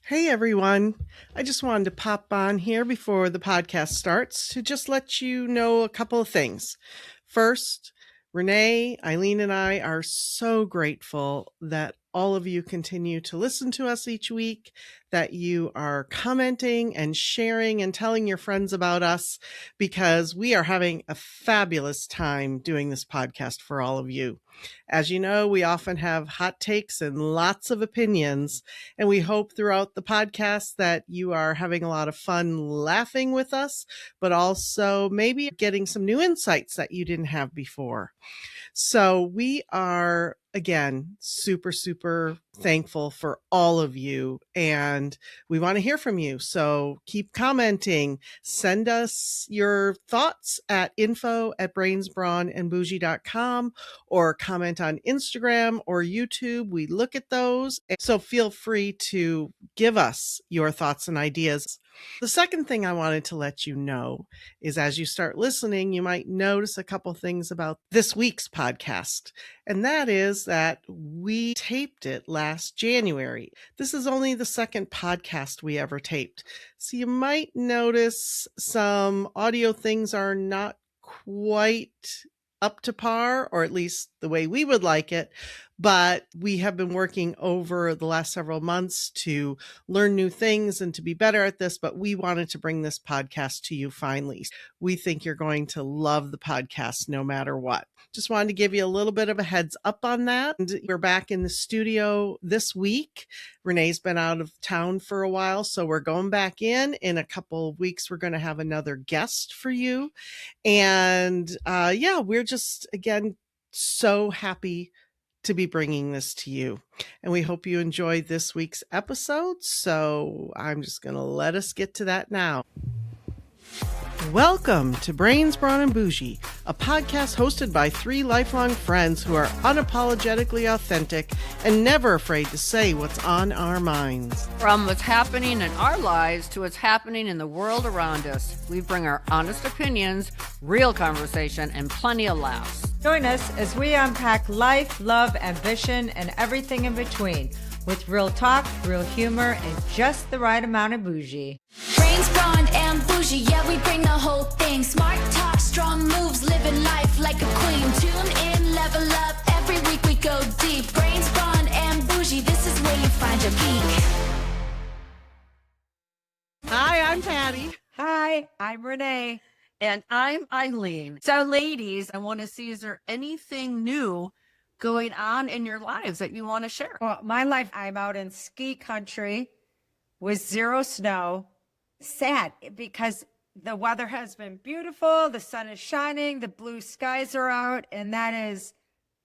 Hey everyone. I just wanted to pop on here before the podcast starts to just let you know a couple of things. First, Renee, Eileen, and I are so grateful that all of you continue to listen to us each week, that you are commenting and sharing and telling your friends about us, because we are having a fabulous time doing this podcast for all of you. As you know, we often have hot takes and lots of opinions, and we hope throughout the podcast that you are having a lot of fun laughing with us, but also maybe getting some new insights that you didn't have before. So we are, again, super, super thankful for all of you. And we want to hear from you. So keep commenting. Send us your thoughts at info@brainsbrawnandbougie.com or comment on Instagram or YouTube. We look at those. So feel free to give us your thoughts and ideas. The second thing I wanted to let you know is as you start listening, you might notice a couple things about this week's podcast. And that is that we taped it last January. This is only the second podcast we ever taped. So you might notice some audio things are not quite up to par, or at least the way we would like it. But we have been working over the last several months to learn new things and to be better at this. But we wanted to bring this podcast to you finally. We think you're going to love the podcast no matter what. Just wanted to give you a little bit of a heads up on that. And we're back in the studio this week. Renee's been out of town for a while, so we're going back in. In a couple of weeks, we're going to have another guest for you. And we're just, again, so happy to be bringing this to you. And we hope you enjoy this week's episode. So I'm just going to let us get to that now. Welcome to Brains, Brawn, and Bougie, a podcast hosted by three lifelong friends who are unapologetically authentic and never afraid to say what's on our minds. From what's happening in our lives to what's happening in the world around us, we bring our honest opinions, real conversation, and plenty of laughs. Join us as we unpack life, love, ambition, and everything in between, with real talk, real humor, and just the right amount of bougie. Brains, brawn, and bougie, yeah, we bring the whole thing. Smart talk, strong moves, living life like a queen. Tune in, level up, every week we go deep. Brains, brawn, and bougie, this is where you find your geek. Hi, I'm Patty. Hi, I'm Renee. And I'm Eileen. So ladies, I want to see, is there anything new going on in your lives that you want to share? Well, my life, I'm out in ski country with zero snow. Sad because the weather has been beautiful. The sun is shining. The blue skies are out. And that is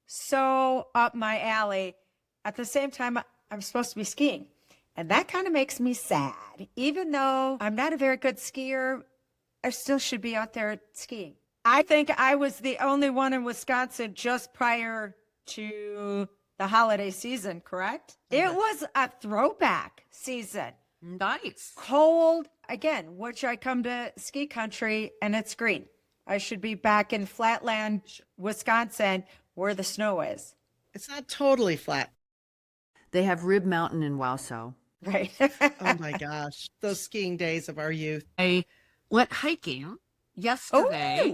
so up my alley. At the same time, I'm supposed to be skiing. And that kind of makes me sad. Even though I'm not a very good skier, I still should be out there skiing. I think I was the only one in Wisconsin just prior to the holiday season, correct? It was a throwback season. Nice. Cold, again, which I come to ski country and it's green. I should be back in flatland, Wisconsin, where the snow is. It's not totally flat. They have Rib Mountain in Wausau. Right. Oh my gosh. Those skiing days of our youth. I went hiking yesterday Oh,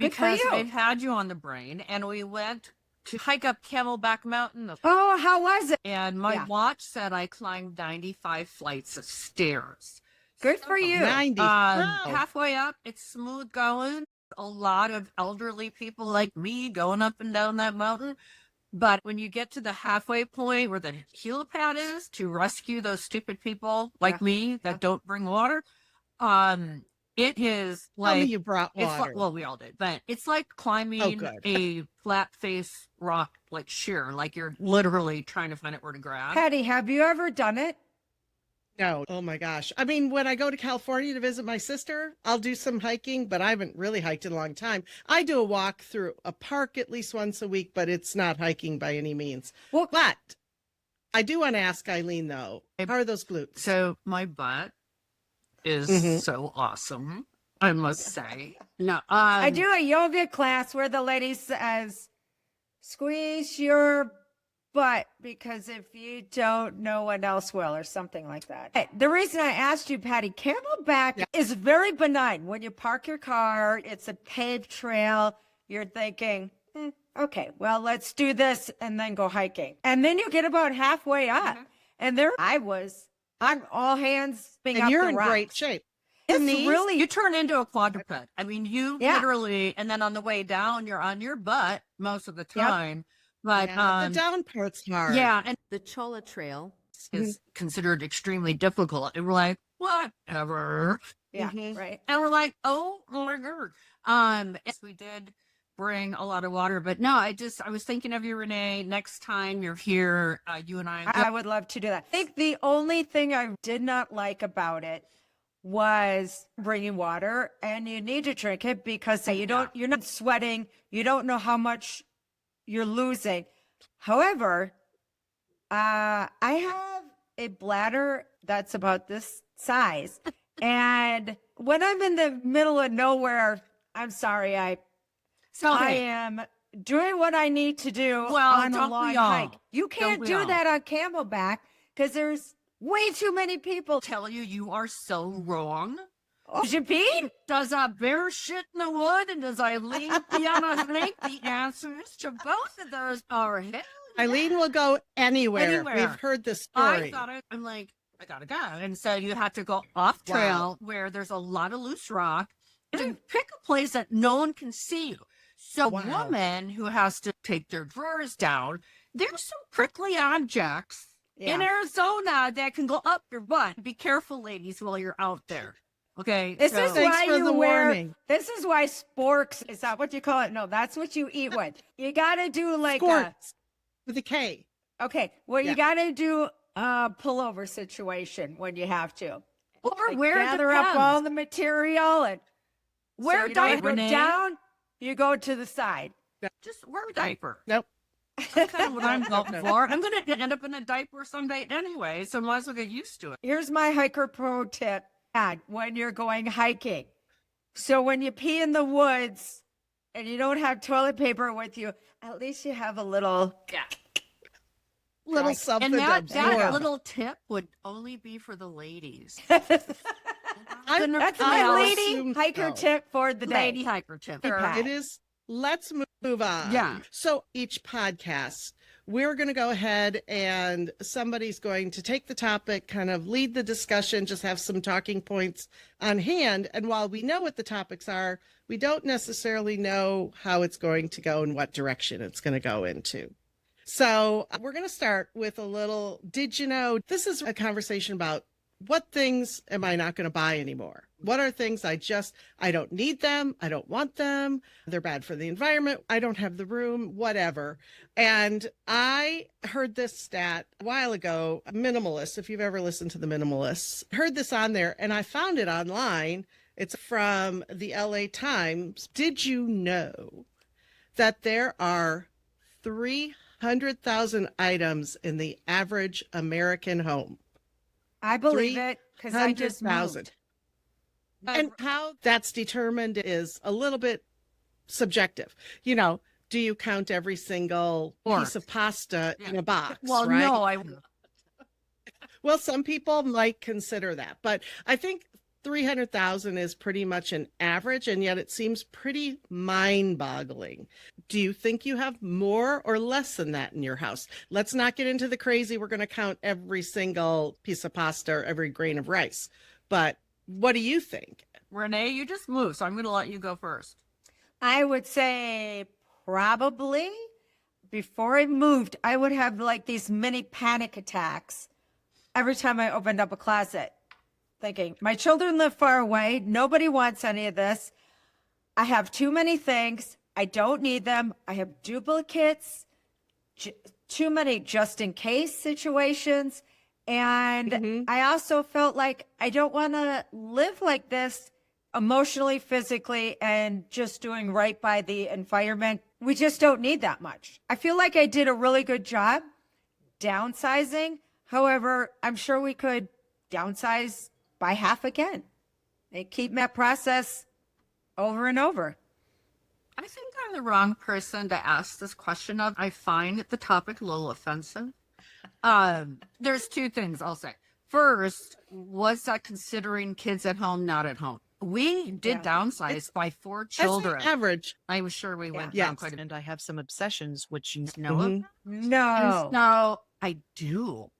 good for because you. I had you on the brain, and we went to hike up Camelback Mountain. Oh, how was it? And my Yeah. watch said I climbed 95 flights of stairs. Good for you. 90. Wow. Halfway up, it's smooth going. A lot of elderly people like me going up and down that mountain. But when you get to the halfway point where the helipad is to rescue those stupid people like me that don't bring water, it is Tell me like, you brought it's water. like, well, we all did, but it's like climbing good. a flat face rock, like sheer, like you're literally trying to find it where to grab. Patty, have you ever done it? No. Oh my gosh. I mean, when I go to California to visit my sister, I'll do some hiking, but I haven't really hiked in a long time. I do a walk through a park at least once a week, but it's not hiking by any means. Well, But I do want to ask Eileen, though, how are those glutes? So my butt is Mhm. so awesome, I must say. No, I do a yoga class where the lady says, squeeze your but because if you don't, no one else will, or something like that. Hey, the reason I asked you, Patty, Camelback is very benign. When you park your car, it's a paved trail. You're thinking, okay, well, let's do this and then go hiking. And then you get about halfway up, and there I was on all hands being And up you're the in rocks. great shape. It's Knees, really you turn into a quadruped. I mean, you literally, and then on the way down, you're on your butt most of the time. But the down part's hard. yeah, and the Chola Trail is considered extremely difficult. And we're like, whatever. right. And we're like, oh my god. Yes, we did bring a lot of water, but no, I was thinking of you, Renee. Next time you're here, you and I would love to do that. I think the only thing I did not like about it was bringing water, and you need to drink it because you're not sweating. You don't know how much you're losing. However, I have a bladder that's about this size. And when I'm in the middle of nowhere, I'm sorry, I am doing what I need to do on a long hike. You can't do that on Camelback because there's way too many people. Tell you are so wrong. Oh, did you pee? Does a bear shit in the wood and does Eileen pee on a snake? The answers to both of those are hell. Eileen will go anywhere. We've heard this story. I'm like, I gotta go. And so you have to go off trail where there's a lot of loose rock and pick a place that no one can see you. So a woman who has to take their drawers down, there's some prickly objects in Arizona that can go up your butt. Be careful, ladies, while you're out there. Okay. This is why you wear. Warning. This is why sporks. Is that what you call it? No, that's what you eat with. You got to do like Squirts with a K. Okay. Well, you got to do a pullover situation when you have to. Or like where gather up all the material and wear so you go down. You go to the side. Just wear a diaper. Nope. That's kind of what I'm going for. I'm going to end up in a diaper someday anyway, so might as well get used to it. Here's my hiker pro tip when you're going hiking. So when you pee in the woods and you don't have toilet paper with you, at least you have a little something. And that absorb. little tip would only be for the ladies. That's my lady assumed hiker so. tip for the day. Lady hiker tip. Okay. It is. Let's move on. Yeah. So each podcast, we're going to go ahead and somebody's going to take the topic, kind of lead the discussion, just have some talking points on hand. And while we know what the topics are, we don't necessarily know how it's going to go and what direction it's going to go into. So we're going to start with a little, did you know, this is a conversation about what things am I not going to buy anymore? What are things I don't need them. I don't want them. They're bad for the environment. I don't have the room, whatever. And I heard this stat a while ago, Minimalists, if you've ever listened to the Minimalists, heard this on there and I found it online. It's from the LA Times. Did you know that there are 300,000 items in the average American home? I believe it because I just 300,000. moved. And how that's determined is a little bit subjective. You know, do you count every single piece of pasta in a box? Well, right? no, Well, some people might consider that, but I think 300,000 is pretty much an average, and yet it seems pretty mind-boggling. Do you think you have more or less than that in your house? Let's not get into the crazy. We're going to count every single piece of pasta or every grain of rice. But what do you think? Renee, you just moved, so I'm going to let you go first. I would say probably before I moved, I would have like these mini panic attacks every time I opened up a closet, thinking, my children live far away. Nobody wants any of this. I have too many things. I don't need them. I have duplicates, too many just in case situations. And I also felt like I don't want to live like this emotionally, physically, and just doing right by the environment. We just don't need that much. I feel like I did a really good job downsizing. However, I'm sure we could downsize by half again and keep that process over and over. I think I'm the wrong person to ask this question of. I find the topic a little offensive. There's two things I'll say. First, was that considering kids at home, not at home? We did downsize by 4 children. Average. I was sure we went Yes. down quite a bit. And I have some obsessions, which you know of. No. No, I do.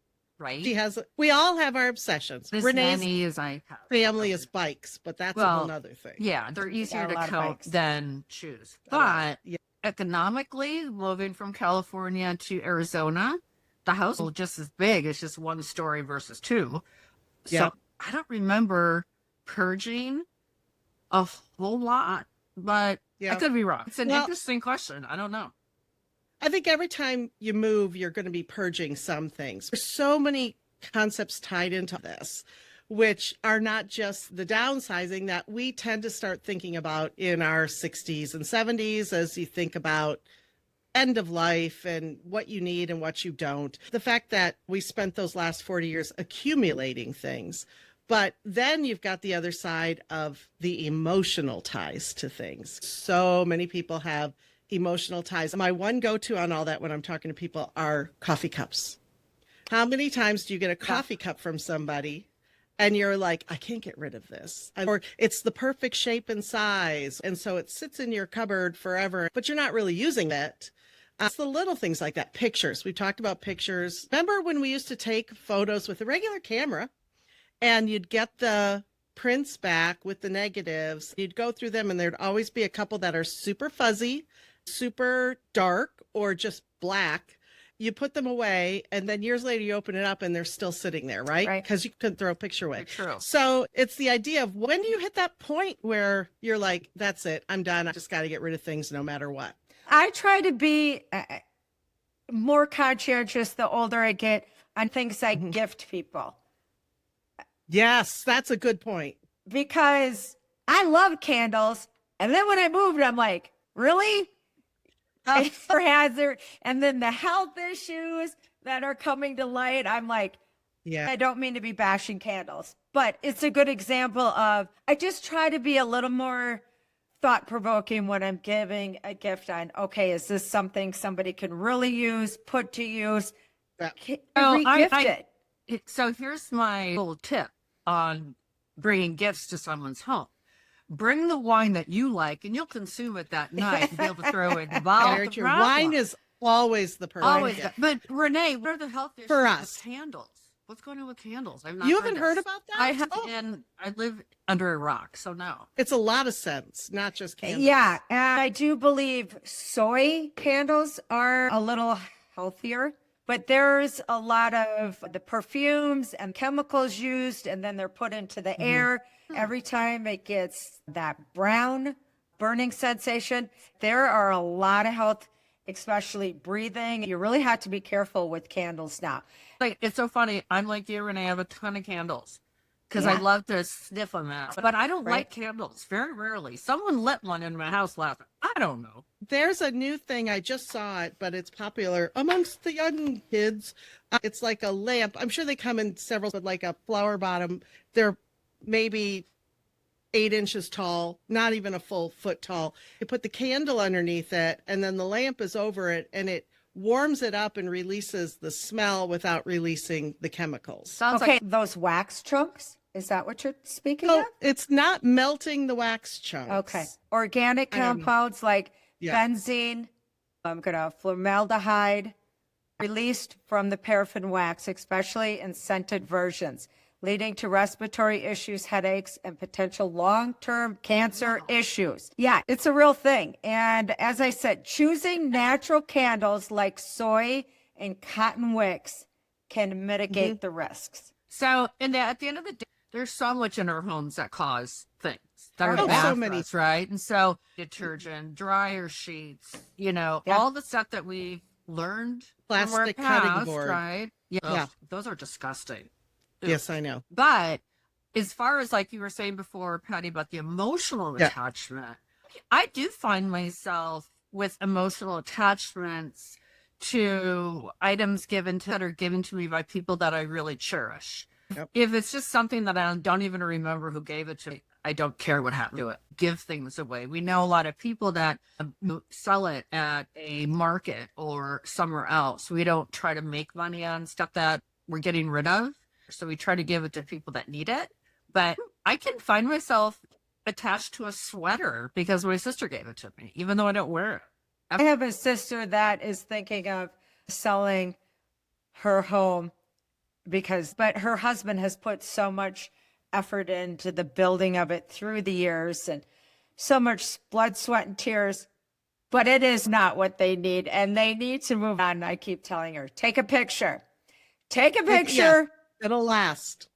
Right? She has. We all have our obsessions. As Renee's many as I have. family is bikes, but that's a whole nother thing. Yeah, they're easier to lot of count bikes. than choose. lot, But economically, moving from California to Arizona, the house is just as big. It's just 1 story versus 2. So Yeah. I don't remember purging a whole lot, but I could be wrong. It's an interesting question. I don't know. I think every time you move, you're going to be purging some things. There's so many concepts tied into this, which are not just the downsizing that we tend to start thinking about in our 60s and 70s as you think about end of life and what you need and what you don't. The fact that we spent those last 40 years accumulating things. But then you've got the other side of the emotional ties to things. So many people have emotional ties. My one go-to on all that when I'm talking to people are coffee cups. How many times do you get a coffee cup from somebody and you're like, I can't get rid of this? Or it's the perfect shape and size. And so it sits in your cupboard forever, but you're not really using it. It's the little things like that. Pictures. We've talked about pictures. Remember when we used to take photos with a regular camera and you'd get the prints back with the negatives? You'd go through them and there'd always be a couple that are super fuzzy, super dark, or just black. You put them away and then years later you open it up and they're still sitting there, right? Because you couldn't throw a picture away. True. So it's the idea of when do you hit that point where you're like, that's it, I'm done. I just got to get rid of things no matter what. I try to be more conscientious the older I get on things I gift people. Yes, that's a good point. Because I love candles. And then when I moved, I'm like, really? For hazard. And then the health issues that are coming to light, I'm like, I don't mean to be bashing candles, but it's a good example of, I just try to be a little more thought-provoking when I'm giving a gift on, okay, is this something somebody can really use, put to use, re-gift it? So here's my little tip on bringing gifts to someone's home. Bring the wine that you like, and you'll consume it that night and be able to throw it in the bottle. Wine is always the perfect always. gift. But Renee, what are the health issues for us? With candles? What's going on with candles? I've not You haven't heard this. about that? I have, and I live under a rock, so no. It's a lot of scents, not just candles. Yeah, and I do believe soy candles are a little healthier, but there's a lot of the perfumes and chemicals used, and then they're put into the air. Every time it gets that brown burning sensation, there are a lot of health, especially breathing. You really have to be careful with candles now. Like, it's so funny. I'm like you, Renee. I have a ton of candles because I love to sniff them out. But I don't like candles very rarely. Someone lit one in my house last night. I don't know. There's a new thing. I just saw it, but it's popular amongst the young kids. It's like a lamp. I'm sure they come in several, but like a flower bottom. They're maybe 8 inches tall, not even a full foot tall. You put the candle underneath it, and then the lamp is over it, and it warms it up and releases the smell without releasing the chemicals. Sounds Okay, like those wax chunks, is that what you're speaking So of? it's not melting the wax chunks. Okay. Organic compounds like benzene, formaldehyde, released from the paraffin wax, especially in scented versions, leading to respiratory issues, headaches, and potential long-term cancer issues. Yeah, it's a real thing. And as I said, choosing natural candles like soy and cotton wicks can mitigate the risks. so. And at the end of the day, there's so much in our homes that cause things that are Oh, bad so for many. us, right? And so detergent, dryer sheets, all the stuff that we learned from our Plastic cutting past, board. right? Yeah. Those are disgusting. Yes, I know. But as far as like you were saying before, Patty, about the emotional attachment, I do find myself with emotional attachments to items that are given to me by people that I really cherish. Yep. If it's just something that I don't even remember who gave it to me, I don't care what happened to it. Give things away. We know a lot of people that sell it at a market or somewhere else. We don't try to make money on stuff that we're getting rid of. So we try to give it to people that need it. But I can find myself attached to a sweater because my sister gave it to me, even though I don't wear it. I have a sister that is thinking of selling her home but her husband has put so much effort into the building of it through the years and so much blood, sweat, and tears, but it is not what they need, and they need to move on. I keep telling her, take a picture, Yeah, it'll last.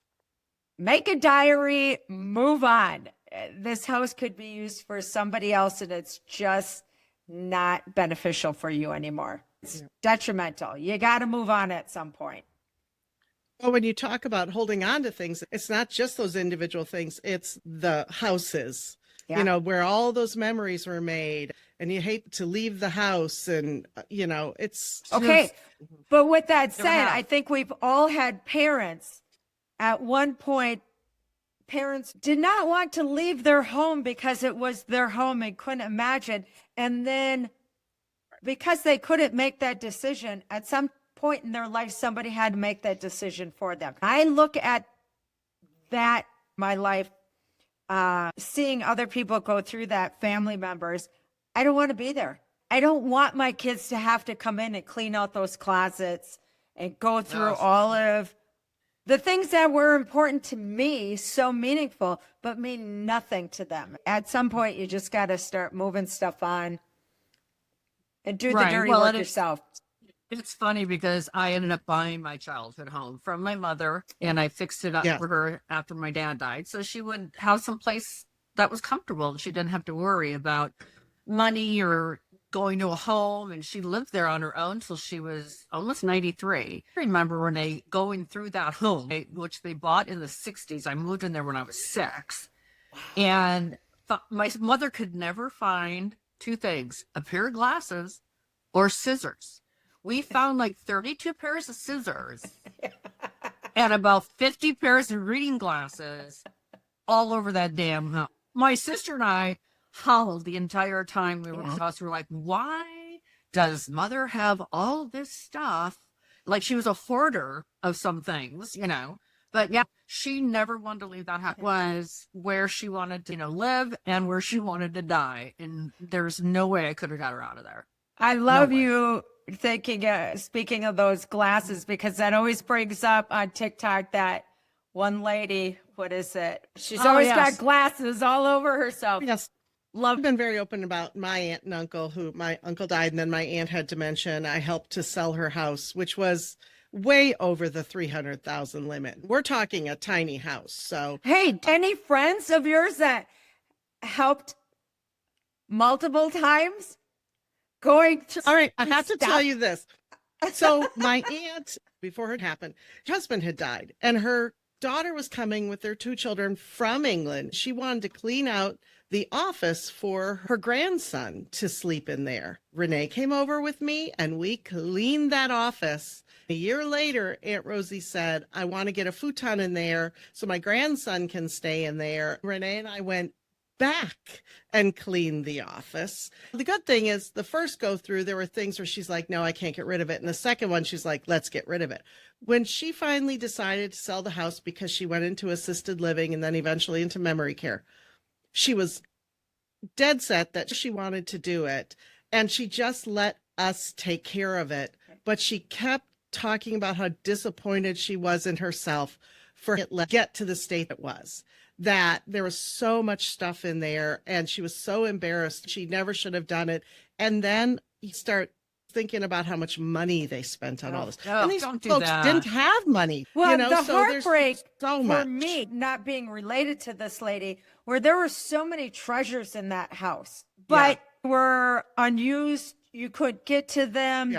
make a diary, move on. This house could be used for somebody else, and it's just not beneficial for you anymore. It's detrimental. You got to move on at some point. Well, when you talk about holding on to things, it's not just those individual things, it's the houses, Yeah. where all those memories were made, and you hate to leave the house, and, it's Okay. just- But with that said, have. I think we've all had parents at one point. Parents did not want to leave their home because it was their home and couldn't imagine. And then because they couldn't make that decision, at some point in their life, somebody had to make that decision for them. I look at that, my life, seeing other people go through that, family members. I don't want to be there. I don't want my kids to have to come in and clean out those closets and go through all of the things that were important to me, so meaningful, but mean nothing to them. At some point, you just got to start moving stuff on and do the Right. dirty Well, work and yourself. It's funny because I ended up buying my childhood home from my mother, and I fixed it up Yeah. for her after my dad died. So she would have some place that was comfortable. She didn't have to worry about money or going to a home. And she lived there on her own till she was almost 93. I remember Renee going through that home, which they bought in the 60s. I moved in there when I was 6. And my mother could never find two things: a pair of glasses or scissors. We found like 32 pairs of scissors and about 50 pairs of reading glasses all over that damn house. My sister and I howled the entire time we were in the house. We were like, why does mother have all this stuff? Like she was a hoarder of some things, But yeah, she never wanted to leave that house. It was where she wanted to, live and where she wanted to die. And there's no way I could have got her out of there. I love way. you thinking, speaking of those glasses, because that always brings up on TikTok that one lady, what is it? She's always got glasses all over herself. Yes. I've been very open about my aunt and uncle, who my uncle died and then my aunt had dementia, and I helped to sell her house, which was way over the 300,000 limit. We're talking a tiny house. So, Hey, any friends of yours that helped multiple times going to? all right, I have to Stop. tell you this. So my aunt, before it happened, her husband had died, and her daughter was coming with their 2 children from England. She wanted to clean out the office for her grandson to sleep in there. Renee came over with me and we cleaned that office. A year later, Aunt Rosie said, I want to get a futon in there so my grandson can stay in there. Renee and I went back and cleaned the office. The good thing is the first go through, there were things where she's like, no, I can't get rid of it. And the second one, she's like, let's get rid of it. When she finally decided to sell the house because she went into assisted living and then eventually into memory care, she was dead set that she wanted to do it. And she just let us take care of it. But she kept talking about how disappointed she was in herself for it to get to the state it was. That there was so much stuff in there and she was so embarrassed. She never should have done it. And then you start thinking about how much money they spent on all this. Oh, And these don't do folks that. didn't have money. Well, the so there's heartbreak so for much. me, not being related to this lady, where there were so many treasures in that house, but were unused. You could get to them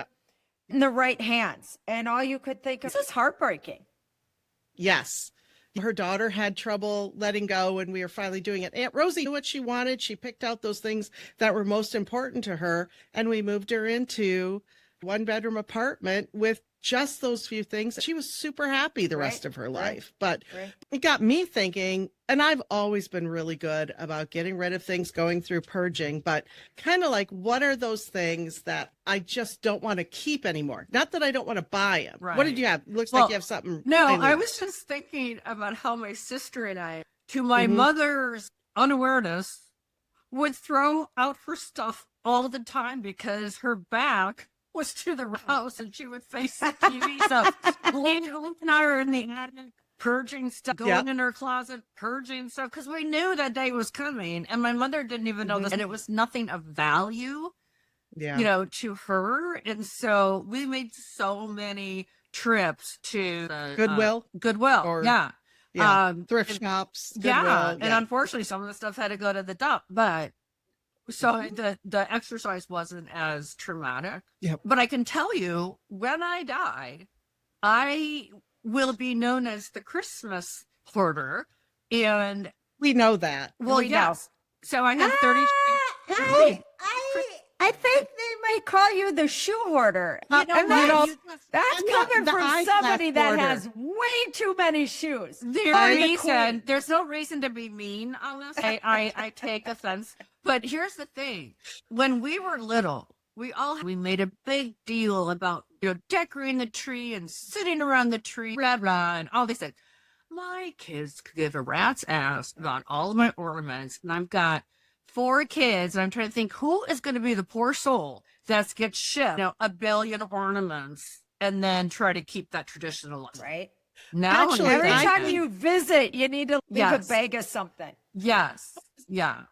in the right hands. And all you could think of, this is heartbreaking. Yes. Her daughter had trouble letting go when we were finally doing it. Aunt Rosie knew what she wanted. She picked out those things that were most important to her, and we moved her into one-bedroom apartment with just those few things. She was super happy the rest of her life. But it got me thinking, and I've always been really good about getting rid of things, going through purging, but kind of like, what are those things that I just don't want to keep anymore? Not that I don't want to buy them. What did you have? Looks like you have something. No, I was just thinking about how my sister and I, to my mother's unawareness, would throw out her stuff all the time because her back was to the house and she would face the TV. So Eileen and I were in the attic purging stuff, going in her closet, purging stuff, because we knew that day was coming. And my mother didn't even know this. And it was nothing of value, you know, to her. And so we made so many trips to the, Goodwill. Or, thrift shops. And unfortunately, some of the stuff had to go to the dump. But so the exercise wasn't as traumatic. But I can tell you, when I die, I will be known as the Christmas hoarder. And we know that. Well, yes. So I have 30. I think they might call you the shoe hoarder. That's coming from somebody that has way too many shoes. There's no reason to be mean on this. I take offense. But here's the thing. When we were little, we made a big deal about, you know, decorating the tree and sitting around the tree, blah, blah, and all these things. My kids could give a rat's ass about all of my ornaments, and I've got 4 kids, and I'm trying to think who is going to be the poor soul that gets shipped, you know, 1 billion ornaments, and then try to keep that tradition alive. Right. Now, actually, every time you visit, you need to leave a bag of something. Yes. Yeah.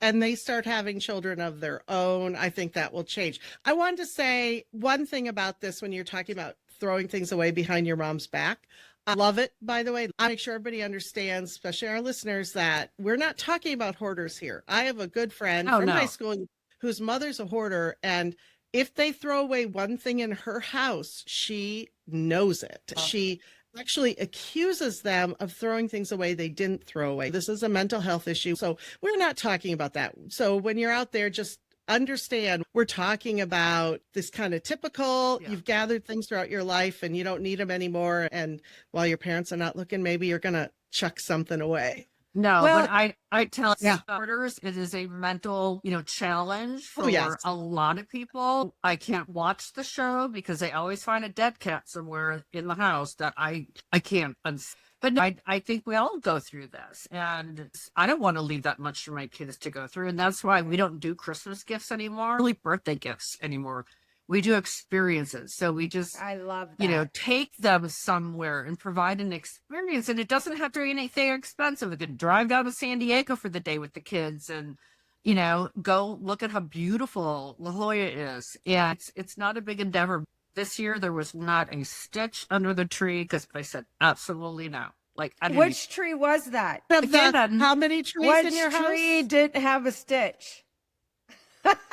And they start having children of their own, I think that will change. I wanted to say one thing about this when you're talking about throwing things away behind your mom's back. I love it, by the way. I make sure everybody understands, especially our listeners, that we're not talking about hoarders here. I have a good friend from high school whose mother's a hoarder, and if they throw away one thing in her house, she knows it. She actually accuses them of throwing things away they didn't throw away. This is a mental health issue. So we're not talking about that. So when you're out there, just understand we're talking about this kind of typical, you've gathered things throughout your life and you don't need them anymore. And while your parents are not looking, maybe you're going to chuck something away. No, but I tell hoarders, it is a mental, you know, challenge for a lot of people. I can't watch the show because they always find a dead cat somewhere in the house that I can't. But no, I think we all go through this, and I don't want to leave that much for my kids to go through. And that's why we don't do Christmas gifts anymore, really birthday gifts anymore. We do experiences. So we just, I love that. You know, take them somewhere and provide an experience. And it doesn't have to be anything expensive. We could drive down to San Diego for the day with the kids and, you know, go look at how beautiful La Jolla is. Yeah, it's not a big endeavor. This year, there was not a stitch under the tree because I said, absolutely no. Like, which tree was that? How many trees in your house? Which tree didn't have a stitch?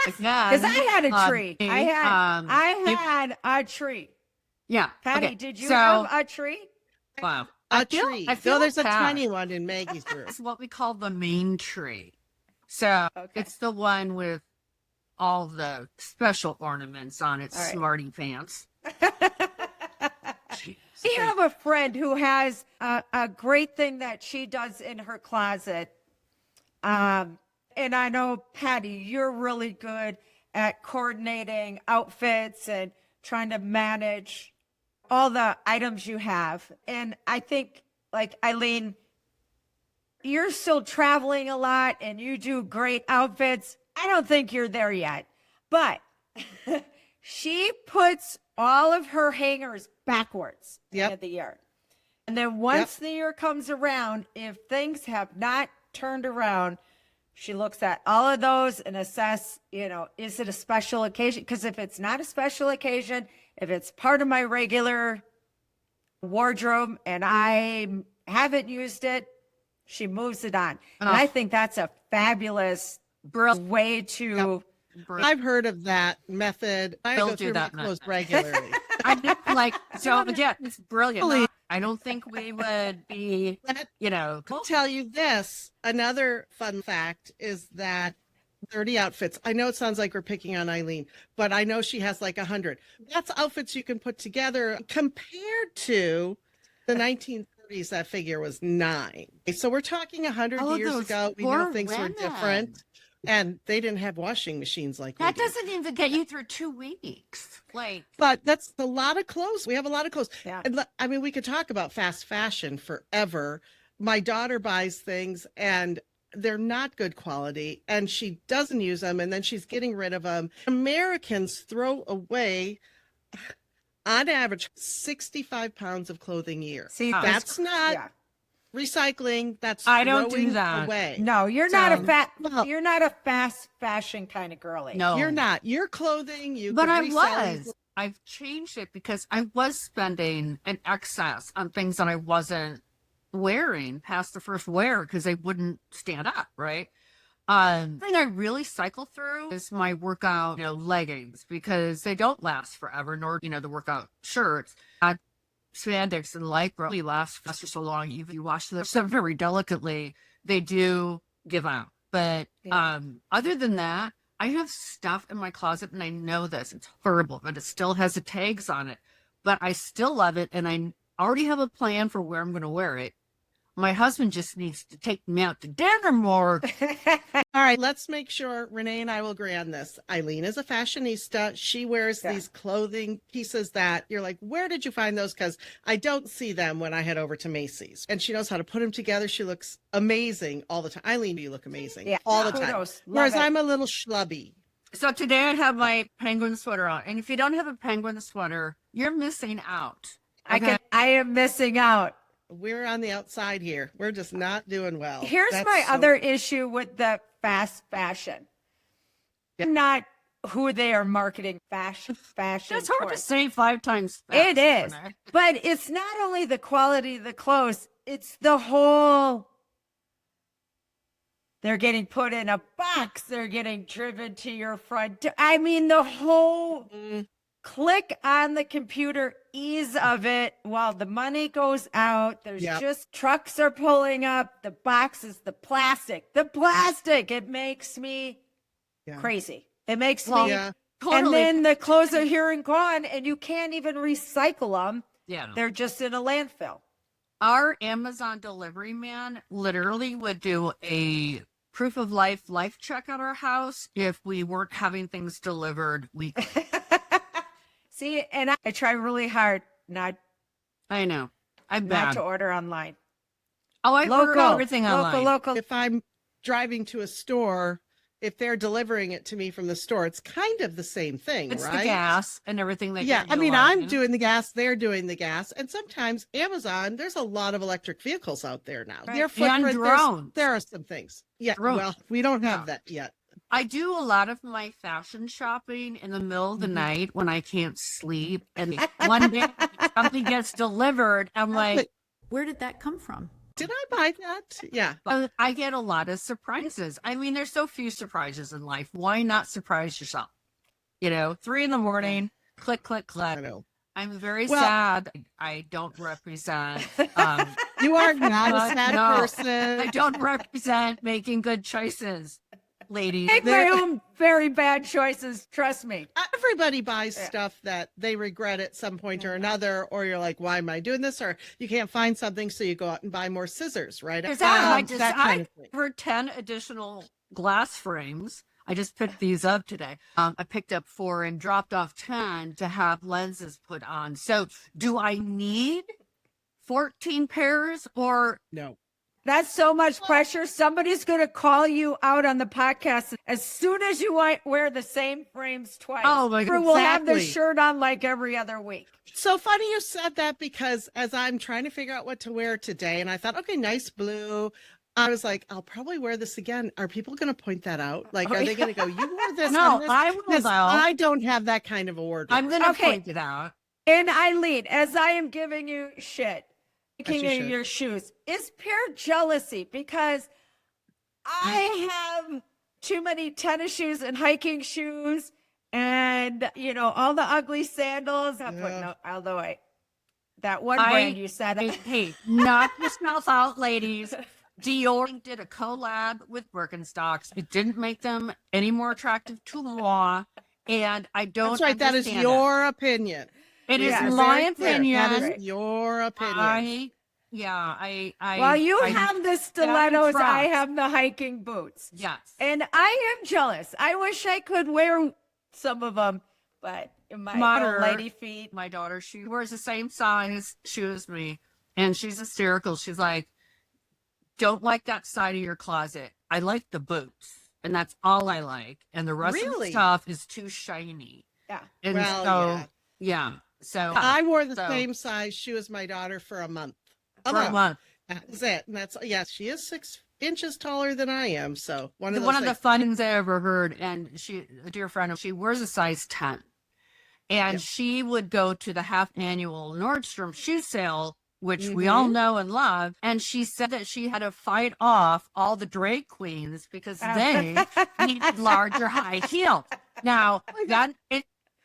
Because I had a tree. I had a tree. Yeah. Patty, did you have a tree? Wow. A tree. There's a tiny one in Maggie's room. It's what we call the main tree. So it's the one with all the special ornaments on its smarty pants. We have a friend who has a great thing that she does in her closet. And I know, Patty, you're really good at coordinating outfits and trying to manage all the items you have. And I think, like, Eileen, you're still traveling a lot and you do great outfits. I don't think you're there yet. But she puts all of her hangers backwards at the end of the year. And then once the year comes around, if things have not turned around, she looks at all of those and assess, you know, is it a special occasion? Because if it's not a special occasion, if it's part of my regular wardrobe and I haven't used it, she moves it on. And I think that's a fabulous way to... I've heard of that method. I go through my clothes regularly. It's brilliant. I don't think we would be, you know. I'll tell you this. Another fun fact is that 30 outfits. I know it sounds like we're picking on Eileen, but I know she has like 100. That's outfits you can put together compared to the 1930s. That figure was 9. So we're talking 100 years those ago. We poor know things were women. different. And they didn't have washing machines like we That do. doesn't even get you through 2 weeks. Like, But that's a lot of clothes. We have a lot of clothes. Yeah. And I mean, we could talk about fast fashion forever. My daughter buys things and they're not good quality and she doesn't use them and then she's getting rid of them. Americans throw away, on average, 65 pounds of clothing a year. See, That's not yeah. recycling. That's I don't do throwing that. away. No, you're So- not a Well- you're not a fast fashion kind of girly. no. You're not. Your clothing, you But could I resell was. I've changed it because I was spending an excess on things that I wasn't wearing past the first wear because they wouldn't stand up, right? The thing I really cycle through is my workout, leggings because they don't last forever, nor, the workout shirts. Spandex and Lycra really last for so long. Even if you wash them so very delicately, they do give out. But other than that, I have stuff in my closet, and I know this. It's horrible, but it still has the tags on it. But I still love it, and I already have a plan for where I'm going to wear it. My husband just needs to take me out to dinner more. All right, let's make sure Renee and I will agree on this. Eileen is a fashionista. She wears these clothing pieces that you're like, where did you find those? Because I don't see them when I head over to Macy's. And she knows how to put them together. She looks amazing all the time. Eileen, you look amazing all the time. Kudos. Love Whereas it. I'm a little schlubby. So today I have my penguin sweater on. And if you don't have a penguin sweater, you're missing out. Okay? I am missing out. We're on the outside here. We're just not doing well. Here's That's my so- other issue with the fast fashion. Not who they are marketing fashion That's hard to towards. say 5 times fast. It is. Renee. But it's not only the quality of the clothes, it's the whole. They're getting put in a box. They're getting driven to your front door. I mean, the whole click on the computer ease of it while the money goes out. There's just trucks are pulling up. The boxes, the plastic. It makes me crazy. It makes me. Yeah. Totally. And then the clothes are here and gone, and you can't even recycle them. Yeah. They're just in a landfill. Our Amazon delivery man literally would do a proof of life check at our house if we weren't having things delivered weekly. See, and I try really hard not I know. I'm not bad. to order online. Oh, I order Local, everything online. local. If I'm driving to a store, if they're delivering it to me from the store, it's kind of the same thing, It's right? the gas and everything that Yeah, you're I mean, I'm utilizing. doing the gas, they're doing the gas, and sometimes Amazon, there's a lot of electric vehicles out there now. Right. Their And footprint, drones. there are some things. Yeah, Drones. well, we don't have Yeah. that yet. I do a lot of my fashion shopping in the middle of the night when I can't sleep. And one day something gets delivered. I'm like, Where did that come from? Did I buy that? Yeah. I get a lot of surprises. I mean, there's so few surprises in life. Why not surprise yourself? 3 in the morning, click, click, click. I know. I'm very Well- sad. I don't represent. You are not a sad No. person. I don't represent making good choices, ladies. Make my own very bad choices. Trust me. Everybody buys stuff that they regret at some point or another, or you're like, why am I doing this? Or you can't find something, so you go out and buy more scissors, right? Exactly. That kind of thing. For 10 additional glass frames, I just picked these up today. I picked up 4 and dropped off 10 to have lenses put on. So do I need 14 pairs or No. That's so much pressure. Somebody's going to call you out on the podcast as soon as you wear the same frames twice. Oh, my God. We'll have the Exactly. shirt on like every other week. So funny you said that, because as I'm trying to figure out what to wear today, and I thought, okay, nice blue. I was like, I'll probably wear this again. Are people going to point that out? Like, are they going to go, you wore this? No, on this? I will, 'Cause though. I don't have that kind of a wardrobe. I'm going to Okay. point it out. And Eileen, as I am giving you shit, As picking you should. your shoes, it's pure jealousy because I have too many tennis shoes and hiking shoes and, all the ugly sandals. I'm putting Yeah. out, although that one brand you said. Hey, knock yourself out, ladies. Dior did a collab with Birkenstocks. It didn't make them any more attractive to moi, and I don't. That's right. That is understand your opinion. It is Yes. my Very clear. opinion. That is your opinion. I Well, you I- have the stilettos. I Crocs. have the hiking boots. Yes. And I am jealous. I wish I could wear some of them, but my Mother- little lady feet. My daughter, she wears the same size shoe as me, and she's hysterical. She's like, don't like that side of your closet. I like the boots, and that's all I like. And the rest of the Really? stuff is too shiny. Yeah. And Well, so, yeah. So I wore the So- same size shoe as my daughter for a month. for a month. That's it. And that's, yes, she is 6 inches taller than I am. So one of One those of the things. fun things I ever heard, and a dear friend, she wears a size 10. And Yep. she would go to the half annual Nordstrom shoe sale, which we all know and love. And she said that she had to fight off all the drag queens because they needed larger high heels. Now,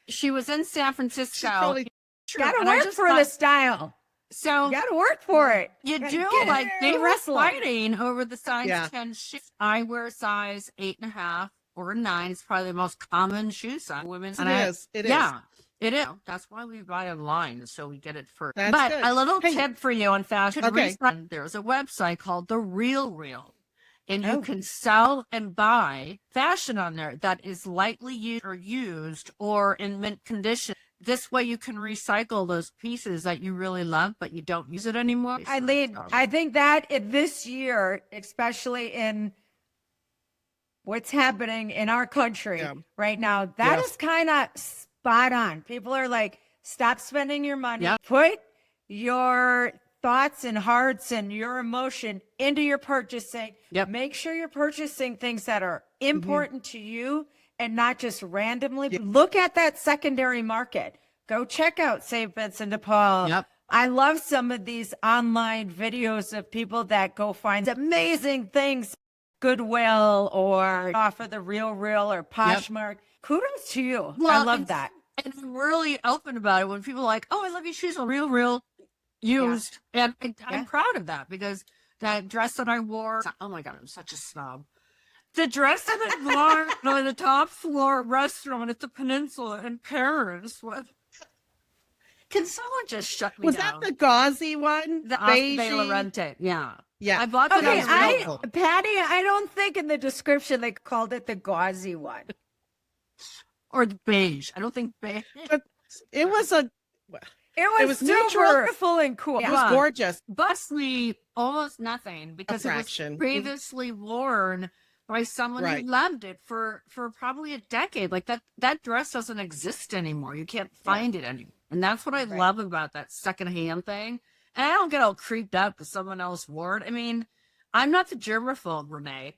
she was in San Francisco. probably- True, Gotta and I work just for thought- the style. So Gotta work for it. you Gotta do, get like, in they there, were wrestle. fighting over the size Yeah. 10 shoes. I wear a size 8.5 or a 9. It's probably the most common shoe size. Women. It is. It is. Yeah, it is. That's why we buy online, so we get it first. That's but good. a little Hey. tip for you on fashion Okay. research, there's a website called The Real Real. And you Oh. can sell and buy fashion on there that is lightly used or in mint condition. This way you can recycle those pieces that you really love, but you don't use it anymore. Eileen, I think that this year, especially in what's happening in our country Yeah. right now, that Yes. is kind of spot on. People are like, stop spending your money. Yep. Put your thoughts and hearts and your emotion into your purchasing. Yep. Make sure you're purchasing things that are important to you and not just randomly. Look at that secondary market. Go check out St. Vincent de Paul. Yep. I love some of these online videos of people that go find amazing things, Goodwill or off of the Real Real or Poshmark. Kudos to you. I Well, love and- that. And I'm really open about it when people are like, oh, I love your shoes on Real Real used. And I'm Yeah. proud of that because that dress that I wore, oh my God, I'm such a snob. The dress that I wore on the top floor restaurant at the Peninsula in Paris was. Can someone just shut me Was down? that the gauzy one? The Beigey? Oscar Laurenti, yeah. Yeah. I bought that Okay, on I- Patty, I don't think in the description they called it the gauzy one. or the beige. I don't think beige. But it was a, It was was super- beautiful and cool. it was Yeah. gorgeous. Bust me almost nothing because it was fraction. previously worn by someone Right. who loved it for probably a decade. Like that dress doesn't exist anymore. You can't find it anymore. And that's what I love about that secondhand thing. And I don't get all creeped out because someone else wore it. I mean, I'm not the germaphobe, Renee.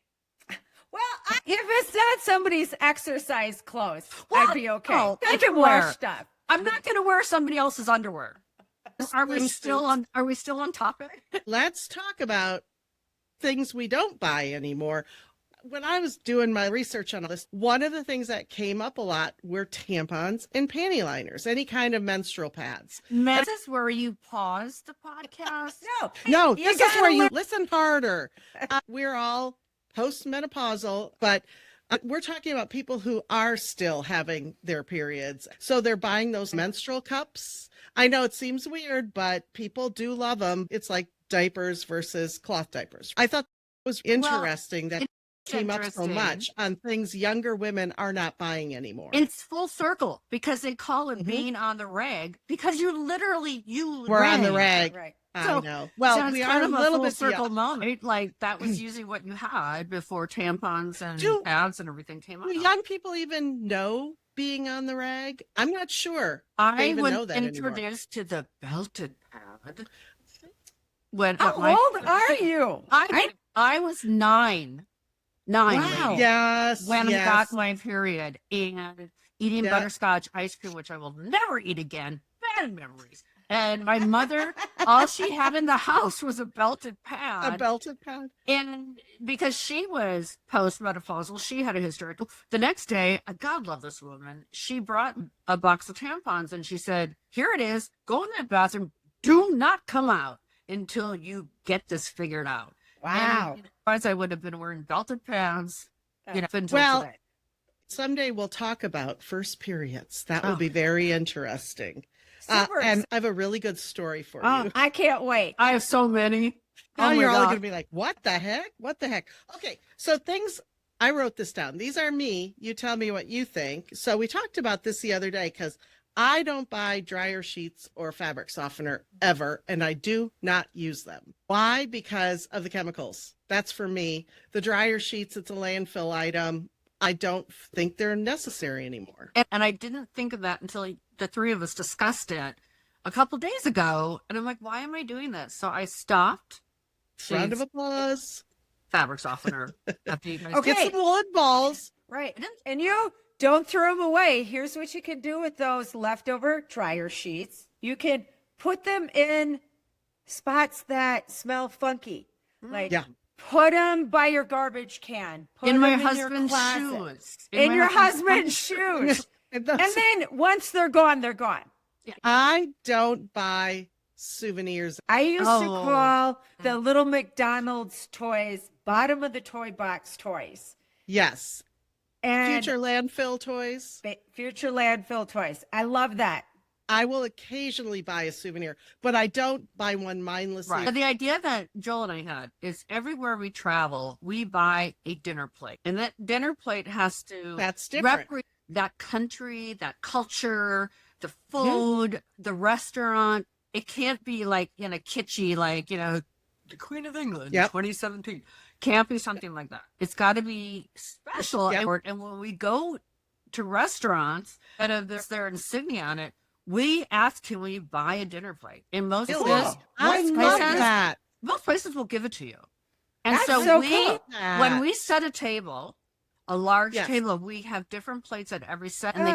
Well, if it's not somebody's exercise clothes, Well, I'd be okay. no, I it's can wear wear. stuff. I'm not going to wear somebody else's underwear. Are we still on? Are we still on topic? Let's talk about things we don't buy anymore. When I was doing my research on this, one of the things that came up a lot were tampons and panty liners, any kind of menstrual pads. This is where you pause the podcast. No, You this is gotta where you listen harder. We're all postmenopausal, but we're talking about people who are still having their periods. So they're buying those menstrual cups. I know it seems weird, but people do love them. It's like diapers versus cloth diapers. I thought it was interesting that it came up so interesting. much on things younger women are not buying anymore. It's full circle because they call it being on the rag because you literally We're on the rag. Right. I So- know. Well, So it's we kind are of a little full bit circle moment. Like that was usually what you had before tampons and Do- pads and everything came out. Do young people even know being on the rag? I'm not sure. I even was know that anymore. introduced to the belted pad when How at my- old are you? I was nine. Wow. Yes. when yes. I got my period and eating Yeah. butterscotch ice cream, which I will never eat again. Bad memories. And my mother, all she had in the house was a belted pad. A belted pad. And because she was postmenopausal, she had a history. The next day, God love this woman, she brought a box of tampons and she said, here it is, go in that bathroom, do not come out until you get this figured out. Wow. Otherwise, I would have been wearing belted pants, until Well, today. someday we'll talk about first periods. That will Oh. be very interesting. Super. And I have a really good story for Oh, you. I can't wait. I have so many. Now Oh my you're all God. going to be like, what the heck? What the heck? Okay, so things, I wrote this down. These are me. You tell me what you think. So we talked about this the other day because I don't buy dryer sheets or fabric softener ever, and I do not use them. Why? Because of the chemicals. That's for me. The dryer sheets, it's a landfill item. I don't think they're necessary anymore. And I didn't think of that until the three of us discussed it a couple days ago. And I'm like, why am I doing this? So I stopped. Round of Sheets, applause. fabric softener. After you guys Okay. Get some wood balls. Right. And you don't throw them away. Here's what you can do with those leftover dryer sheets. You can put them in spots that smell funky. Like Yeah. put them by your garbage can. Put in my them your husband's closet. shoes. In my your husband's shoes. And And then once they're gone, they're gone. I don't buy souvenirs. I used to Oh. call the little McDonald's toys bottom of the toy box toys. Yes. And Future landfill toys. future landfill toys. I love that. I will occasionally buy a souvenir, but I don't buy one mindlessly. Right. But the idea that Joel and I had is everywhere we travel, we buy a dinner plate. And that dinner plate has to That's different. represent that country, that culture, the food, the restaurant. It can't be like in a kitschy, like, the Queen of England, Yep. 2017. Can't be something like that. It's got to be special. Yep. And when we go to restaurants that have their insignia on it, we ask, can we buy a dinner plate? In most Cool. places, I most love places, that. most places will give it to you. And That's so, so we, cool. when we set a table, a large Yes. table, we have different plates at every set, and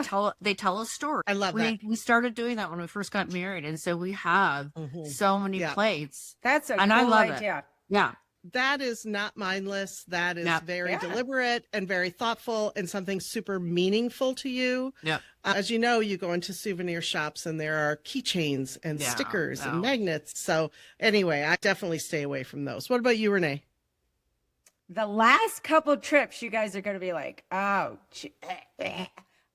they tell a story. I love that. We started doing that when we first got married, and so we have so many Yeah. plates. That's a And cool I love it. idea. Yeah, That is not mindless. That is Yeah. very Yeah. deliberate and very thoughtful and something super meaningful to you. yeah. As you know, you go into souvenir shops and there are keychains and Yeah, stickers no. and magnets. So anyway, I definitely stay away from those. What about you, Renee? The last couple trips, you guys are going to be like, oh,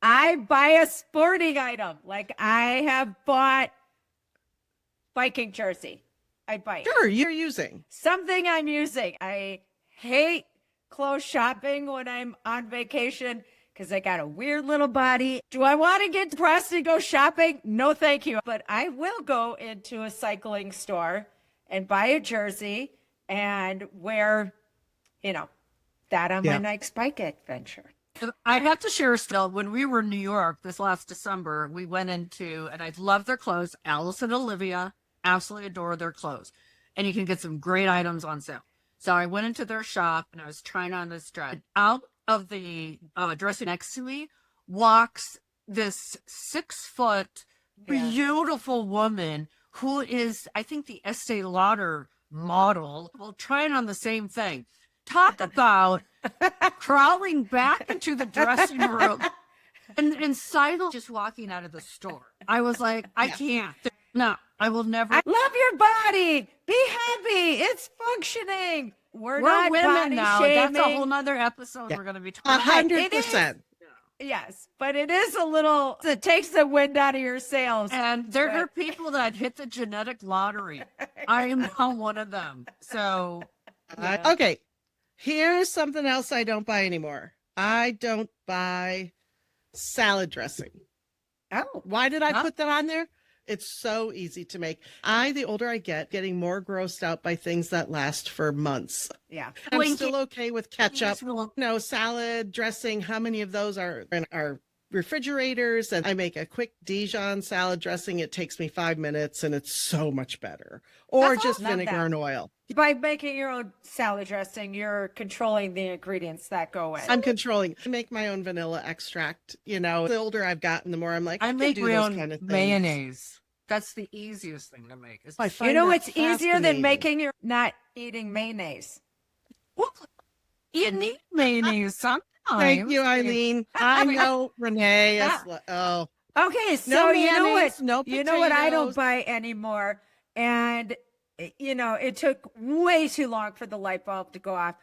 I buy a sporting item. Like I have bought biking jersey. I buy it. Sure, you're using. Something I'm using. I hate clothes shopping when I'm on vacation because I got a weird little body. Do I want to get depressed and go shopping? No, thank you. But I will go into a cycling store and buy a jersey and wear, that on my Yeah. next bike adventure. I have to share still, when we were in New York this last December, we went into, and I love their clothes. Alice and Olivia absolutely adore their clothes. And you can get some great items on sale. So I went into their shop and I was trying on this dress. Out of the dressing next to me walks this 6-foot beautiful woman who is, I think, the Estee Lauder model. Well, trying on the same thing. Talk about crawling back into the dressing room and Seidel just walking out of the store. I was like, I can't. No, I will never. I love your body. Be happy. It's functioning. We're not women body now. shaming. That's a whole nother episode Yeah. we're going to be talking about. 100%. Yes, but it is a little, it takes the wind out of your sails. And there are people that hit the genetic lottery. I am not one of them. So, Okay, here's something else I don't buy anymore. I don't buy salad dressing. Oh, Why did I Huh? put that on there? It's so easy to make. The older I get, getting more grossed out by things that last for months. yeah. I'm Blinky. still okay with ketchup. No, salad dressing. How many of those are in our refrigerators? And I make a quick Dijon salad dressing. It takes me 5 minutes and it's so much better. Or That's just awesome. Love vinegar that. and oil. By making your own salad dressing, you're controlling the ingredients that go in. I'm controlling. I make my own vanilla extract. The older I've gotten, the more I'm like, I can make do my those own kind of things. mayonnaise. That's the easiest thing to make. I find You know that what's easier than fascinating. making your not eating mayonnaise? Well, you need mayonnaise sometimes. Thank you, Eileen. I know Renee is oh, Okay, so No you know mayonnaise, what? no You know what I don't potatoes. buy anymore, and you know, it took way too long for the light bulb to go off.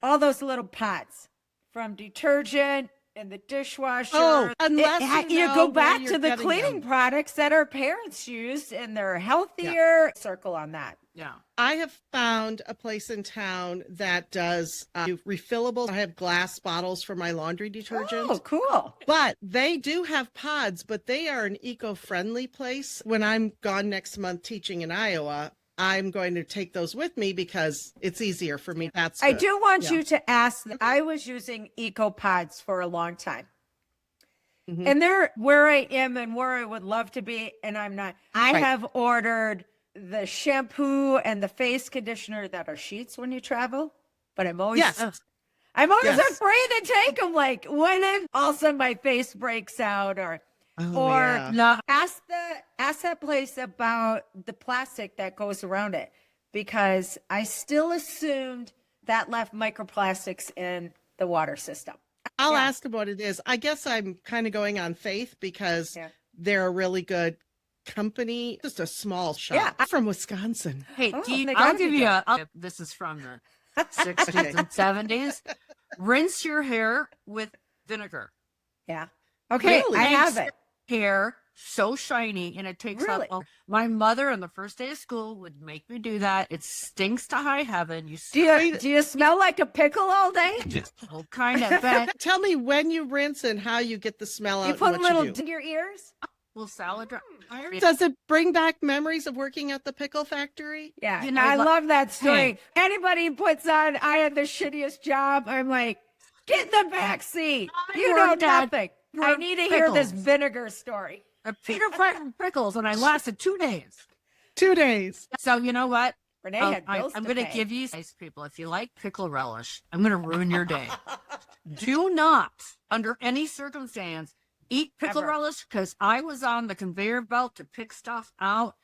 All those little pots from detergent and the dishwasher. Oh, unless you go know back where to you're the getting cleaning them. products that our parents used, and they're healthier. Circle on that. Yeah. I have found a place in town that does refillables. I have glass bottles for my laundry detergent. Oh, cool. But they do have pods, but they are an eco-friendly place. When I'm gone next month teaching in Iowa, I'm going to take those with me because it's easier for me. That's I good. do want Yeah. you to ask. I was using Eco Pods for a long time. Mhm. And they're where I am and where I would love to be, and I'm not. I Right. have ordered the shampoo and the face conditioner that are sheets when you travel, but I'm always Yes. I'm always Yes. afraid to take them. Like when all of a sudden my face breaks out, or Oh, yeah. No, ask that place about the plastic that goes around it, because I still assumed that left microplastics in the water system. I'll Yeah. ask them what it is. I guess I'm kind of going on faith because Yeah. they're a really good company. Just a small shop. Yeah. I'm from Wisconsin. hey, Oh, do you, they I'll gotta give be you good. this is from the 60s Okay. and 70s. Rinse your hair with vinegar. Yeah. Okay, Really? I have Makes it. Hair so shiny, and it takes Really? up. My mother on the first day of school would make me do that. It stinks to high heaven. You Do you smell like a pickle all day? still kind of, but Tell me when you rinse and how you get the smell out You and put a what little you do. in your ears? we'll salad dry. Does it bring back memories of working at the pickle factory? Yeah, You know, I love that story. Hey. Anybody puts on, I had the shittiest job, I'm like, get in the back seat. I You know worked at- nothing. I need to hear this pickles. vinegar story. Peter Pan pickles, and I lasted 2 days. 2 days. So you know what? Renee Oh, had bills I'm to going to pay. give you nice people. If you like pickle relish, I'm going to ruin your day. Do not, under any circumstance, eat pickle Ever. relish, because I was on the conveyor belt to pick stuff out,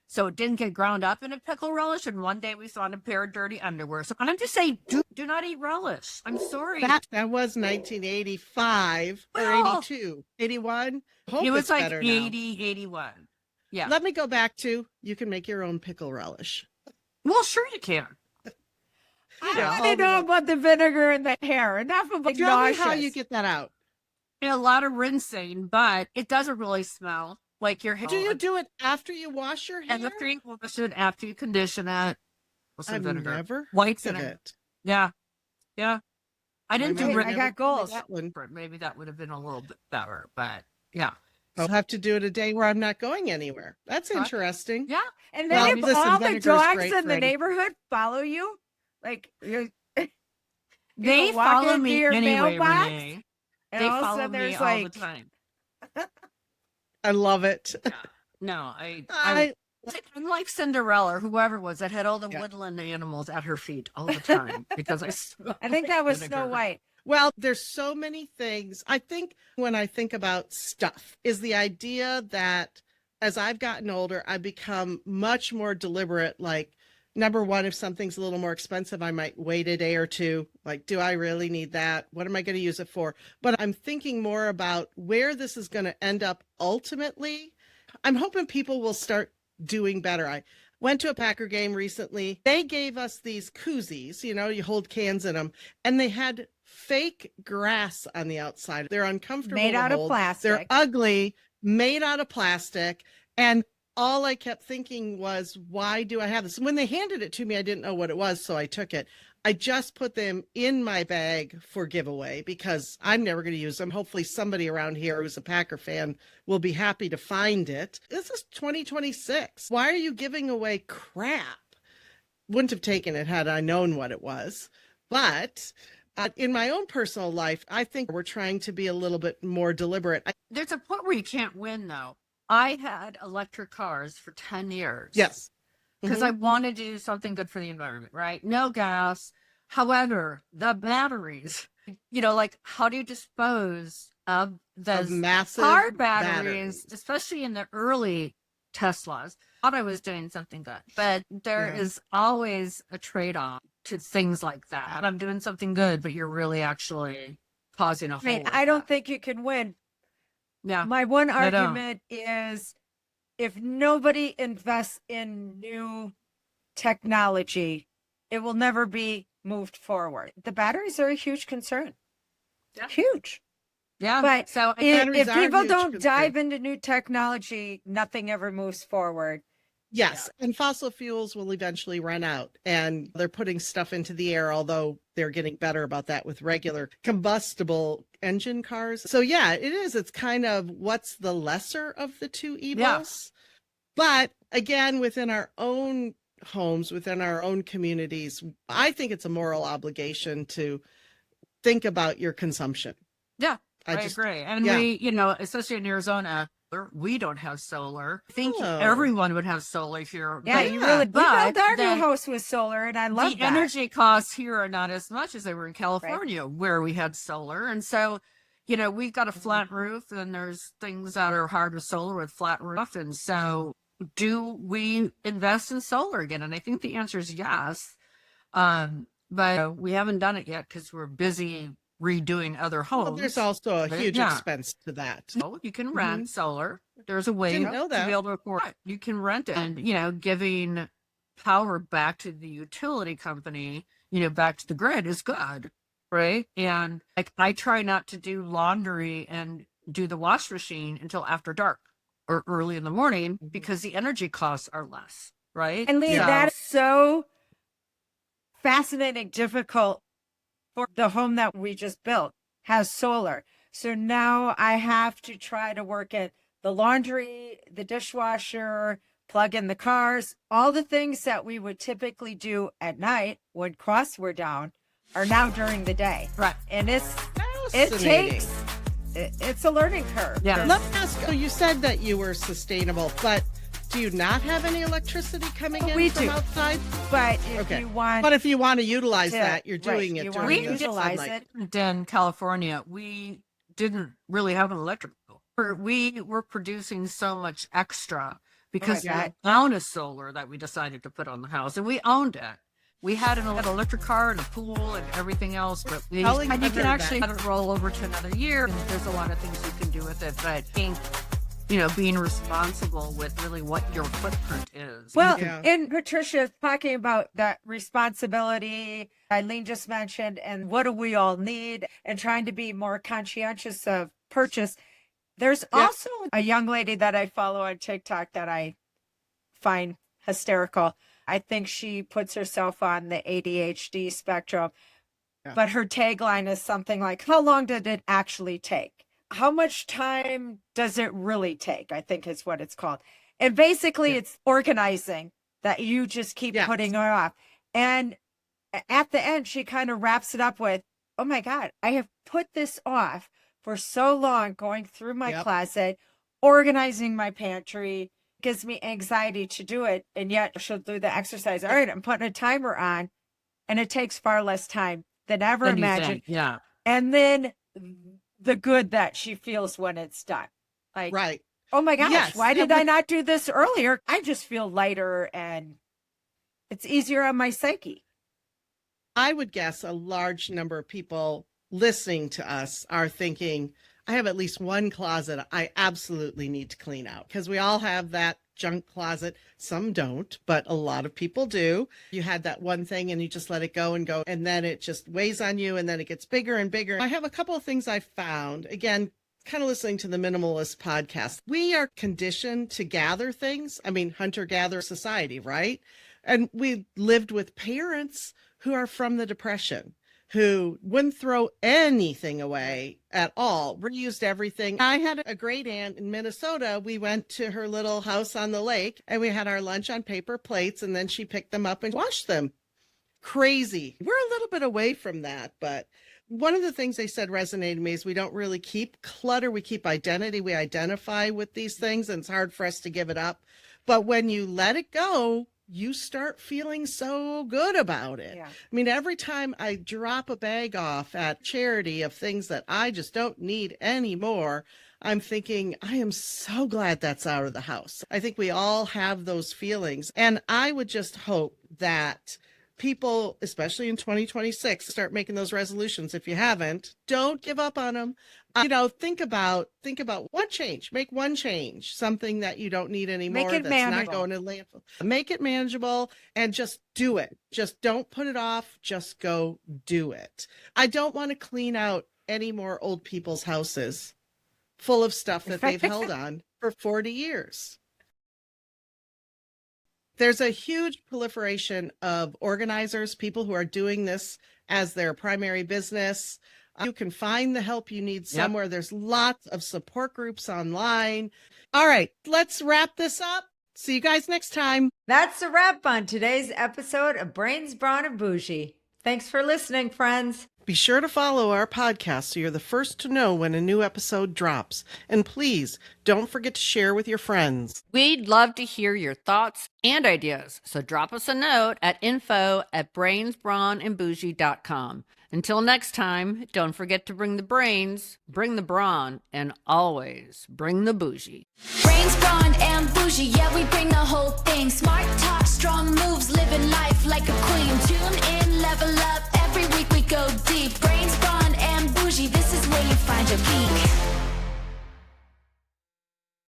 so it didn't get ground up in a pickle relish. And one day we found a pair of dirty underwear. So, and I'm just saying, do not eat relish. I'm sorry. That was 1985 or Well- 82, 81. Hope It was it's like better now. 80, 81. Yeah. Let me go back to you can make your own pickle relish. Well, sure you can. I Yeah, want all to know the- about the vinegar and the hair. Enough about Tell me nauseous. how you get that out. A lot of rinsing, but it doesn't really smell like your hair. Do you do it after you wash your hair? And the cream wash it after you condition it with some I've vinegar. never Whites heard in of it. it. Yeah. Yeah. I didn't do Hey, rin- I got Never tried goals. that one. Maybe that would have been a little bit better, but yeah. I'll have to do it a day where I'm not going anywhere. That's Huh? interesting. Yeah. And Well, then if listen, all the vinegar's dogs great in for the any- neighborhood follow you, like you're, They walk follow into me your anyway, mailbox, Renee. and They all of a follow sudden me there's all like, the time. I love it. No, I'm I like Cinderella or whoever it was that had all the Yeah. woodland animals at her feet all the time because I I think that was Snow vinegar. White. Well, there's so many things. I think when I think about stuff is the idea that as I've gotten older, I've become much more deliberate. Like, number one, if something's a little more expensive, I might wait a day or two. Like, do I really need that? What am I going to use it for? But I'm thinking more about where this is going to end up ultimately. I'm hoping people will start doing better. I went to a Packer game recently. They gave us these koozies, you know, you hold cans in them, and they had fake grass on the outside. They're uncomfortable. Made to out of hold. plastic. They're ugly, made out of plastic. And all I kept thinking was, why do I have this? When they handed it to me, I didn't know what it was, so I took it. I just put them in my bag for giveaway because I'm never going to use them. Hopefully somebody around here who's a Packer fan will be happy to find it. This is 2026. Why are you giving away crap? Wouldn't have taken it had I known what it was. But in my own personal life, I think we're trying to be a little bit more deliberate. There's a point where you can't win, though. I had electric cars for 10 years. Yes. Because I wanted to do something good for the environment, right? No gas. However, the batteries, you know, like how do you dispose of those massive car batteries, especially in the early Teslas? I thought I was doing something good, but there is always a trade-off to things like that. I'm doing something good, but you're really actually causing a I hole. mean, with I don't that. think you can win. Yeah. My one I don't. argument is if nobody invests in new technology, it will never be moved forward. The batteries are a huge concern. Yeah. Huge. Yeah. But so batteries if are a people huge don't concern. dive into new technology, nothing ever moves forward. Yes, and fossil fuels will eventually run out, and they're putting stuff into the air, although they're getting better about that with regular combustible engine cars. So yeah, it is. It's kind of what's the lesser of the two evils. But again, within our own homes, within our own communities, I think it's a moral obligation to think about your consumption. yeah, I just agree. And yeah. we, especially in Arizona, we don't have solar. I think Oh. everyone would have solar here. Yeah, but you really. We but built our the- new house with solar, and I love the that. energy costs here are not as much as they were in California, where we had solar. And so, we've got a flat roof, and there's things that are hard with solar with flat roof. And so, do we invest in solar again? And I think the answer is yes. But we haven't done it yet because we're busy redoing other homes. Well, there's also a But huge yeah. expense to that. So you can rent solar. There's a way Didn't know to that. be able to afford it. You can rent it, and giving power back to the utility company, back to the grid is good, right? And like I try not to do laundry and do the wash machine until after dark or early in the morning because the energy costs are less, right? And Lee, So- that is so fascinating, difficult for the home that we just built has solar. So now I have to try to work at the laundry, the dishwasher, plug in the cars, all the things that we would typically do at night when costs were down are now during the day. Right. And it Fascinating. takes, it's a learning curve. Yeah. Let me ask, so you said that you were sustainable, but do you not have any electricity coming in we from do. outside? But if Okay. you want But if you want to utilize to- that, you're right, doing you it wanna during the utilize sunlight. it. In California, we didn't really have an electric bill. We were producing so much extra because God. we owned a solar that we decided to put on the house, and we owned it. We had an electric car and a pool and everything else, but and you can actually let it roll over to another year. And there's a lot of things you can do with it, but I think being responsible with really what your footprint is. Well, Yeah. and Patricia talking about that responsibility, Eileen just mentioned, and what do we all need, and trying to be more conscientious of purchase. There's also a young lady that I follow on TikTok that I find hysterical. I think she puts herself on the ADHD spectrum, but her tagline is something like, how long did it actually take? How much time does it really take? I think is what it's called. And basically it's organizing that you just keep putting it off. And at the end, she kind of wraps it up with, oh my God, I have put this off for so long, going through my closet, organizing my pantry, gives me anxiety to do it. And yet she'll do the exercise. All right, I'm putting a timer on, and it takes far less time than ever imagined. Yeah. And then the good that she feels when it's done. Like, Right. oh my gosh, Yes. why did I not do this earlier? I just feel lighter and it's easier on my psyche. I would guess a large number of people listening to us are thinking, I have at least one closet I absolutely need to clean out, because we all have that junk closet. Some don't, but a lot of people do. You had that one thing and you just let it go, and then it just weighs on you, and then it gets bigger and bigger. I have a couple of things I found. Again, kind of listening to the Minimalist podcast. We are conditioned to gather things. I mean, hunter-gatherer society, right? And we lived with parents who are from the Depression, who wouldn't throw anything away at all, reused everything. I had a great aunt in Minnesota. We went to her little house on the lake, and we had our lunch on paper plates, and then she picked them up and washed them. Crazy. We're a little bit away from that, but one of the things they said resonated with me is we don't really keep clutter. We keep identity. We identify with these things, and it's hard for us to give it up. But when you let it go, you start feeling so good about it. Yeah. I mean, every time I drop a bag off at charity of things that I just don't need anymore, I'm thinking, I am so glad that's out of the house. I think we all have those feelings. And I would just hope that people, especially in 2026, start making those resolutions. If you haven't, don't give up on them. Think about one change. Make one change, something that you don't need anymore. Make it that's manageable. not going to landfill. Make it manageable and just do it. Just don't put it off. Just go do it. I don't want to clean out any more old people's houses full of stuff that they've held on for 40 years. There's a huge proliferation of organizers, people who are doing this as their primary business. You can find the help you need somewhere. There's lots of support groups online. All right, let's wrap this up. See you guys next time. That's a wrap on today's episode of Brains, Brawn, and Bougie. Thanks for listening, friends. Be sure to follow our podcast so you're the first to know when a new episode drops. And please don't forget to share with your friends. We'd love to hear your thoughts and ideas, so drop us a note at info@brainsbrawnandbougie.com. Until next time, don't forget to bring the brains, bring the brawn, and always bring the bougie. Brains, brawn, and bougie, yeah, we bring the whole thing. Smart talk, strong moves, living life like a queen. Tune in, level up.